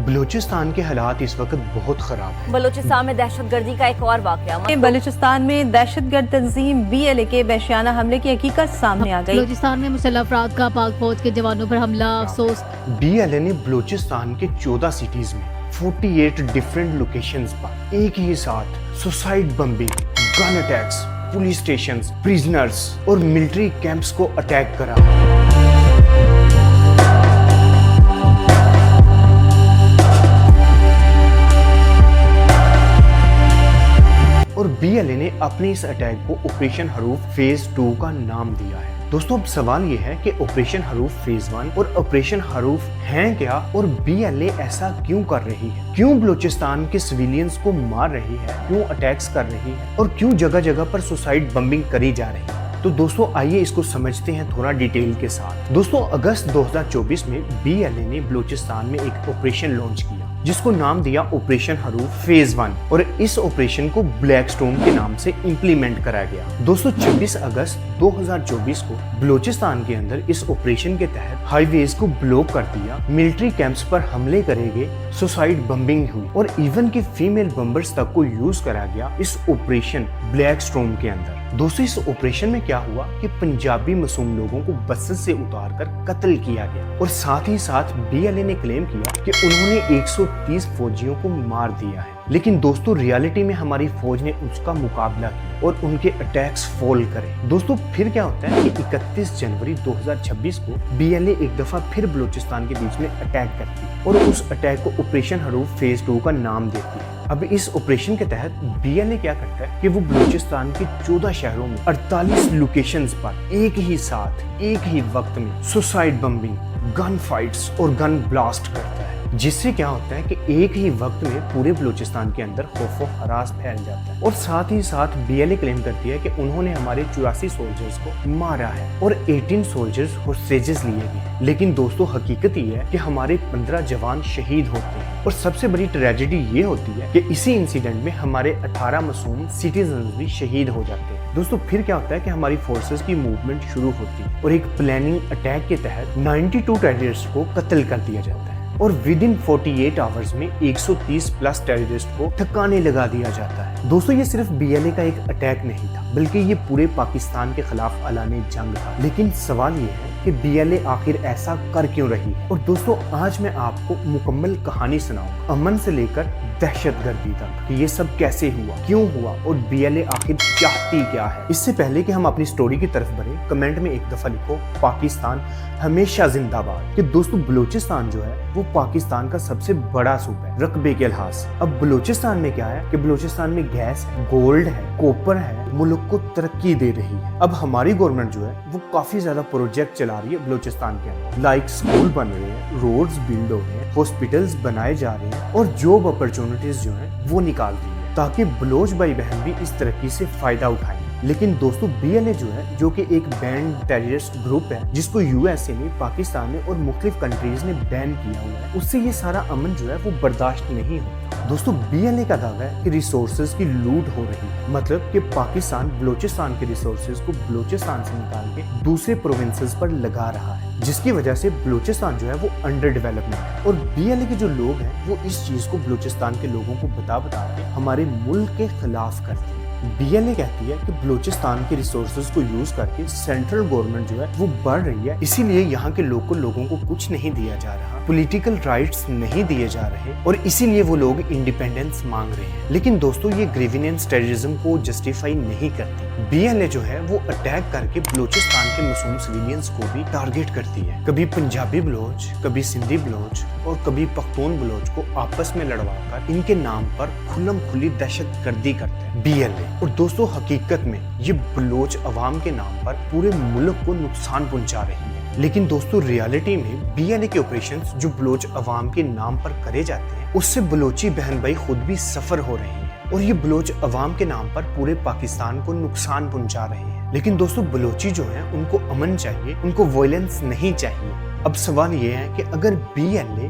بلوچستان کے حالات اس وقت بہت خراب ہیں۔ بلوچستان میں دہشت گردی کا ایک اور واقعہ۔ بلوچستان میں دہشت گرد تنظیم BLA کے وحشیانہ حملے کی حقیقت سامنے آ گئی۔ بلوچستان میں مسلح افراد کا پاک فوج کے جوانوں پر حملہ، افسوس۔ BLA نے بلوچستان کے 14 سٹیز میں 48 ڈیفرنٹ لوکیشنز پر ایک ہی ساتھ سوسائڈ بمبنگ، گن اٹیکس، پولیس اسٹیشنز، پریزنرز اور ملٹری کیمپس کو اٹیک کرا۔ اور BLA نے اپنے اس اٹیک کو آپریشن حروف فیز 2 کا نام دیا ہے۔ دوستو اب سوال یہ ہے کہ آپریشن حروف فیز 1 اور آپریشن حروف ہیں کیا، اور BLA ایسا کیوں کر رہی ہے؟ کیوں بلوچستان کے سویلینز کو مار رہی ہے؟ کیوں اٹیکس کر رہی ہے؟ اور کیوں جگہ جگہ پر سوسائڈ بمبنگ کری جا رہی ہے؟ تو دوستو آئیے اس کو سمجھتے ہیں تھوڑا ڈیٹیل کے ساتھ۔ دوستو اگست 2024 میں BLA نے بلوچستان میں ایک آپریشن لانچ کیا جس کو نام دیا آپریشن حروف فیز 1، اور اس آپریشن کو بلیک سٹون کے نام سے امپلیمنٹ کرا گیا۔ دوستو 26 اگست 2024 کو بلوچستان کے اندر اس آپریشن کے تحت ہائی ویز کو بلاک کر دیا، ملٹری کیمپس پر حملے کرے گئے، سوسائڈ بمبنگ ہوئی اور ایون کہ فیمیل بمبرز تک کو یوز کرا گیا اس آپریشن بلیک سٹون کے اندر۔ دوستو اس آپریشن میں کیا ہوا کہ پنجابی معصوم لوگوں کو بسز سے اتار کر قتل کیا گیا، اور ساتھ ہی ساتھ BLA نے کلیم کیا کہ انہوں نے 130 فوجیوں کو مار دیا ہے۔ لیکن دوستو ریالٹی میں ہماری فوج نے اس کا مقابلہ کیا اور ان کے اٹیکس فول کرے۔ دوستو پھر کیا ہوتا ہے کہ 31 جنوری 2026 کو BLA ایک دفعہ پھر بلوچستان کے بیچ میں اٹیک کرتی ہے اور اس اٹیک کو آپریشن حروف فیز 2 کا نام دیتی ہے۔ اب اس آپریشن کے تحت BLA کیا کرتا ہے کہ وہ بلوچستان کے 14 شہروں میں 48 لوکیشنز پر ایک ہی ساتھ ایک ہی وقت میں سوسائڈ بمبنگ، گن فائٹس اور گن بلاسٹ کرتا ہے، جس سے کیا ہوتا ہے کہ ایک ہی وقت میں پورے بلوچستان کے اندر خوف و ہراس پھیل جاتا ہے۔ اور ساتھ ہی ساتھ BLA کلیم کرتی ہے کہ انہوں نے ہمارے 84 سولجرز کو مارا ہے اور 18 سولجرز ہوسٹیجز لیے گئے۔ لیکن دوستو حقیقت یہ ہے کہ ہمارے 15 جوان شہید ہوتے ہیں، اور سب سے بڑی ٹریجڈی یہ ہوتی ہے کہ اسی انسیڈنٹ میں ہمارے 18 معصوم سٹیزنز بھی شہید ہو جاتے ہیں۔ دوستو پھر کیا ہوتا ہے کہ ہماری فورسز کی موومنٹ شروع ہوتی ہے اور ایک پلاننگ اٹیک کے تحت 92 ٹیررسٹ کو قتل کر دیا جاتا ہے، اور ودن 48 آورز میں 130 پلس ٹیررسٹ کو ٹھکانے لگا دیا جاتا ہے۔ دوستو یہ صرف BLA کا ایک اٹیک نہیں تھا، بلکہ یہ پورے پاکستان کے خلاف اعلان جنگ تھا۔ لیکن سوال یہ ہے کہ BLA آخر ایسا کر کیوں رہی ہے؟ اور دوستو آج میں آپ کو مکمل کہانی سناؤں، امن سے لے کر دہشت گردی تک، کہ یہ سب کیسے ہوا، کیوں ہوا، اور BLA آخر چاہتی کیا ہے۔ اس سے پہلے کہ ہم اپنی سٹوری کی طرف بڑھیں، کمنٹ میں ایک دفعہ لکھو پاکستان ہمیشہ زندہ باد۔ کہ دوستو بلوچستان جو ہے وہ پاکستان کا سب سے بڑا صوبہ ہے رقبے کے لحاظ سے۔ اب بلوچستان میں کیا ہے کہ بلوچستان میں گیس ہے، گولڈ ہے، کوپر ہے، ملک کو ترقی دے رہی ہے۔ اب ہماری گورنمنٹ جو ہے وہ کافی زیادہ پروجیکٹ چلا رہی ہے بلوچستان کے اندر، لائک اسکول بن رہے ہیں، روڈز بلڈ ہو رہے ہیں، ہاسپٹلز بنائے جا رہے ہیں، اور جاب اپرچونٹیز جو ہیں وہ نکال رہی ہے تاکہ بلوچ بھائی بہن بھی اس ترقی سے فائدہ اٹھائیں۔ لیکن دوستو BLA جو ہے، جو کہ ایک بینڈ ٹیررسٹ گروپ ہے جس کو USA نے، پاکستان نے اور مختلف کنٹریز نے بین کیا ہوا ہے، اس سے یہ سارا امن جو ہے وہ برداشت نہیں ہوتا۔ دوستو BLA کا دعویٰ ہے کہ ریسورسز کی لوٹ ہو رہی ہے، مطلب کہ پاکستان بلوچستان کے ریسورسز کو بلوچستان سے نکال کے دوسرے پروونسز پر لگا رہا ہے، جس کی وجہ سے بلوچستان جو ہے وہ انڈر ڈیولپمنٹ ہے۔ اور BLA کے جو لوگ ہیں وہ اس چیز کو بلوچستان کے لوگوں کو بتا کے ہمارے ملک کے خلاف کرتے ہیں۔ BLA کہتی ہے کہ بلوچستان کے ریسورسز کو یوز کر کے سینٹرل گورنمنٹ جو ہے وہ بڑھ رہی ہے، اسی لیے یہاں کے لوگوں کو کچھ نہیں دیا جا رہا، پولیٹیکل رائٹس نہیں دیے جا رہے، اور اسی لیے وہ لوگ انڈیپینڈنس مانگ رہے ہیں۔ لیکن دوستو یہ گریویننس ٹیررزم کو جسٹیفائی نہیں کرتی۔ BLA جو ہے وہ اٹیک کر کے بلوچستان کے معصوم سویلینز کو بھی ٹارگٹ کرتی ہے، کبھی پنجابی بلوچ، کبھی سندھی بلوچ اور کبھی پختون بلوچ کو آپس میں لڑوا کر ان کے نام پر کھلم کھلی دہشت گردی کرتے ہیں BLA۔ اور دوستو حقیقت میں یہ بلوچ عوام کے نام پر پورے ملک کو نقصان پہنچا رہی ہے۔ لیکن دوستو ریالٹی میں BLA کے آپریشنز جو بلوچ عوام کے نام پر کرے جاتے ہیں، اس سے بلوچی بہن بھائی خود بھی سفر ہو رہے ہیں، اور یہ بلوچ عوام کے نام پر پورے پاکستان کو نقصان پہنچا رہے ہیں۔ لیکن دوستو بلوچی جو ہیں ان کو امن چاہیے، ان کو وائلنس نہیں چاہیے۔ اب سوال یہ ہے کہ اگر BLA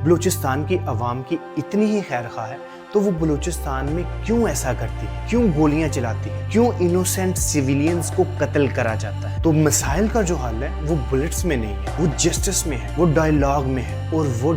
بلوچستان کی عوام کی اتنی ہی خیر خواہ ہے تو وہ بلوچستان میں کیوں ایسا کرتی ہے، کیوں گولیاں چلاتی ہے، کیوں انوسینٹ سیویلینز کو قتل کرا جاتا ہے؟ تو مسائل کا جو حل ہے وہ بلٹس میں نہیں ہے، وہ جسٹس میں ہے، وہ ڈائیلاگ میں ہے اور وہ